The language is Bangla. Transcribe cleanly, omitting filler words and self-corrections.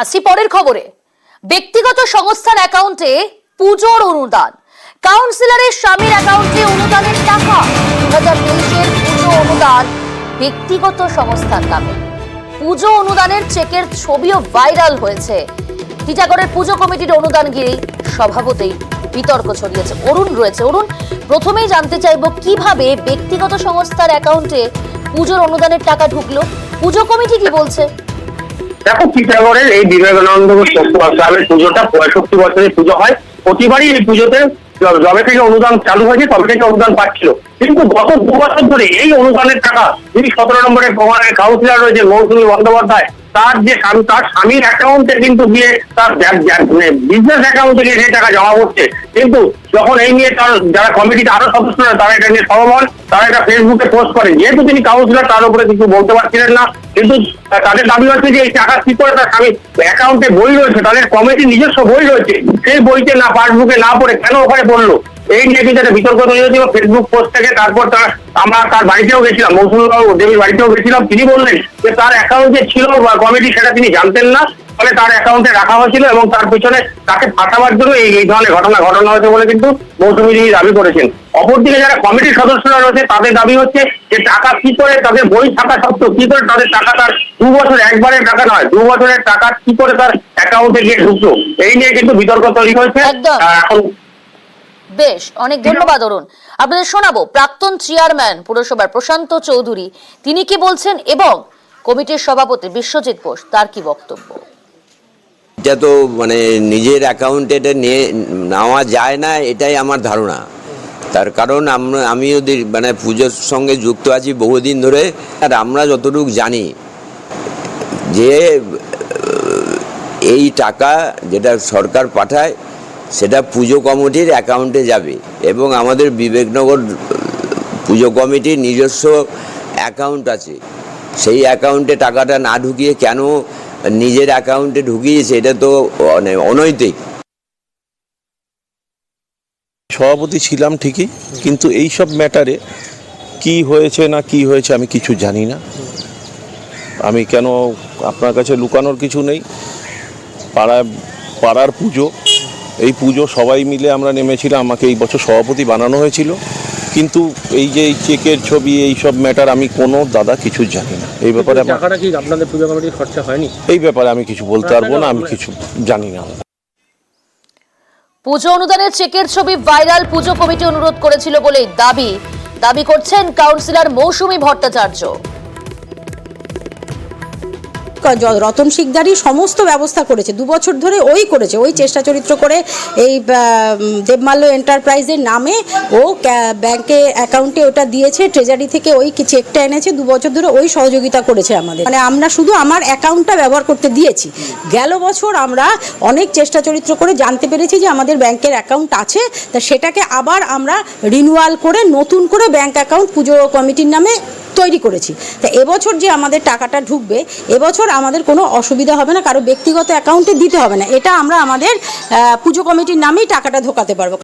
আসি পরের খবরে। ব্যক্তিগত সংস্থার অ্যাকাউন্টে পুজোর অনুদান, কাউন্সিলরের স্বামীর অ্যাকাউন্টে অনুদানের টাকা। 2023-এর পুজো অনুদান ব্যক্তিগত সংস্থার নামে। পুজো অনুদানের চেকের ছবিও ভাইরাল হয়েছে। টিটাগড়ের পুজো কমিটির অনুদান ঘিরে স্বভাবতই বিতর্ক ছড়িয়েছে। অরুণ রয়েছে। অরুণ, প্রথমেই জানতে চাইবো কিভাবে ব্যক্তিগত সংস্থার অ্যাকাউন্টে পুজোর অনুদানের টাকা ঢুকলো, পুজো কমিটি কি বলছে? দেখো, টিটাগড়ের এই বিবেকানন্দ ক্লাবের পুজোটা 65 বছরের পুজো হয়। প্রতিবারই এই পুজোতে যবে থেকে অনুদান চালু হয়েছে তবে থেকে অনুদান পাচ্ছিল, কিন্তু গত 2 বছর ধরে এই অনুদানের টাকা যিনি 17 নম্বরের প্রমাণের কাউন্সিলর রয়েছে মৌসুমী বন্দ্যোপাধ্যায়, তার স্বামীর অ্যাকাউন্টে কিন্তু গিয়ে তার বিজনেস অ্যাকাউন্টে গিয়ে সেই টাকা জমা করছে। কিন্তু যখন এই নিয়ে তার যারা কমিটিতে আরো সদস্যরা তারা এটা নিয়ে সরব, তারা এটা ফেসবুকে পোস্ট করেন। যেহেতু তিনি কাউন্সিলর তার উপরে কিছু বলতে পারছিলেন না, কিন্তু তাদের দাবি হচ্ছে যে এই টাকা কি করে তার স্বামীর অ্যাকাউন্টে বই রয়েছে, তাদের কমিটির নিজস্ব বই রয়েছে, সেই বইতে না পাসবুকে না পড়ে কেন ওখানে পড়লো, এই নিয়ে কিন্তু একটা বিতর্ক তৈরি হয়েছিল ফেসবুক পোস্ট থেকে। তারপর আমরা তার বাড়িতেও গেছিলাম, মৌসুমী দেবীর বাড়িতেও গেছিলাম। তিনি বললেন যে তার অ্যাকাউন্টে ছিল কমিটি সেটা তিনি জানতেন না, ফলে তার অ্যাকাউন্টে রাখা হয়েছিল এবং তার পিছনে তাকে ফাঁসাবার জন্য এই ধরনের ঘটনা হয়েছে বলে কিন্তু মৌসুমী দেবী দাবি করেছেন। অপরদিকে যারা কমিটির সদস্যরা রয়েছে তাদের দাবি হচ্ছে যে টাকা কি করে, তাদের বই থাকা সত্ত্বেও কি করে তাদের টাকা, তার 2 বছর একবারের টাকা নয় 2 বছরের টাকা কি করে তার অ্যাকাউন্টে গিয়ে ঢুকলো, এই নিয়ে কিন্তু বিতর্ক তৈরি হয়েছে। এখন বেশ, অনেক ধন্যবাদ অরুণ। আপনাদের শোনাবো প্রাক্তন চেয়ারম্যান পুরসভার প্রশান্ত চৌধুরী, তিনি কি বলছেন, এবং কমিটির সভাপতি বিশ্বজিৎ বোস, তার কি বক্তব্য। এটা তো নিজের অ্যাকাউন্টে এটা নেওয়া যায় না, এটাই আমার ধারণা। তার কারণ আমিও পুজোর সঙ্গে যুক্ত আছি বহুদিন ধরে, আর আমরা যতটুকু জানি যে এই টাকা যেটা সরকার পাঠায় সেটা পুজো কমিটির অ্যাকাউন্টে যাবে, এবং আমাদের বিবেকনগর পুজো কমিটির নিজস্ব অ্যাকাউন্ট আছে। সেই অ্যাকাউন্টে টাকাটা না ঢুকিয়ে কেন নিজের অ্যাকাউন্টে ঢুকিয়েছে, এটা তো অনৈতিক। সভাপতি ছিলাম ঠিকই, কিন্তু এই সব ম্যাটারে কি হয়েছে না কি হয়েছে আমি কিছু জানি না। আমি কেন, আপনার কাছে লুকানোর কিছু নেই। পাড়ার পুজো, এই পুজো সবাই মিলে আমরা নেমেছিলাম, আমাকে এই বছর সভাপতি বানানো হয়েছিল, কিন্তু এই যে এই চেকের ছবি এই সব ম্যাটার আমি কোনো দাদা কিছু জানি না। এই ব্যাপারে টাকাটা কি আপনাদের পুজো কমিটির খরচা হয়নি? এই ব্যাপারে আমি কিছু বলতে পারবো না, আমি কিছু জানি না। পুজো অনুদানের চেকের ছবি ভাইরাল, পুজো কমিটি অনুরোধ করেছিল বলেই দাবি করছেন কাউন্সিলর মৌসুমী ভট্টাচার্য। রতন শিকদারই সমস্ত ব্যবস্থা করেছে, 2 বছর ধরে ওই করেছে, ওই চেষ্টা চরিত্র করে এই দেবমাল্য এন্টারপ্রাইজের নামে ও ব্যাংকে অ্যাকাউন্টে ওটা দিয়েছে, ট্রেজারি থেকে ওই চেকটা এনেছে, 2 বছর ধরে ওই সহযোগিতা করেছে আমাদের। আমরা শুধু আমার অ্যাকাউন্টটা ব্যবহার করতে দিয়েছি। গেল বছর আমরা অনেক চেষ্টা চরিত্র করে জানতে পেরেছি যে আমাদের ব্যাংকের অ্যাকাউন্ট আছে, তা সেটাকে আবার আমরা রিনিউয়াল করে নতুন করে ব্যাংক অ্যাকাউন্ট পুজো কমিটির নামে তৈরি করেছি। তা এবছর যে আমাদের টাকাটা ঢুকবে, এবছর আমাদের কোনো অসুবিধা হবে না, কারো ব্যক্তিগত অ্যাকাউন্টে দিতে হবে না। এটা আমরা আমাদের পুজো কমিটির নামেই টাকাটা ঢোকাতে পারবো।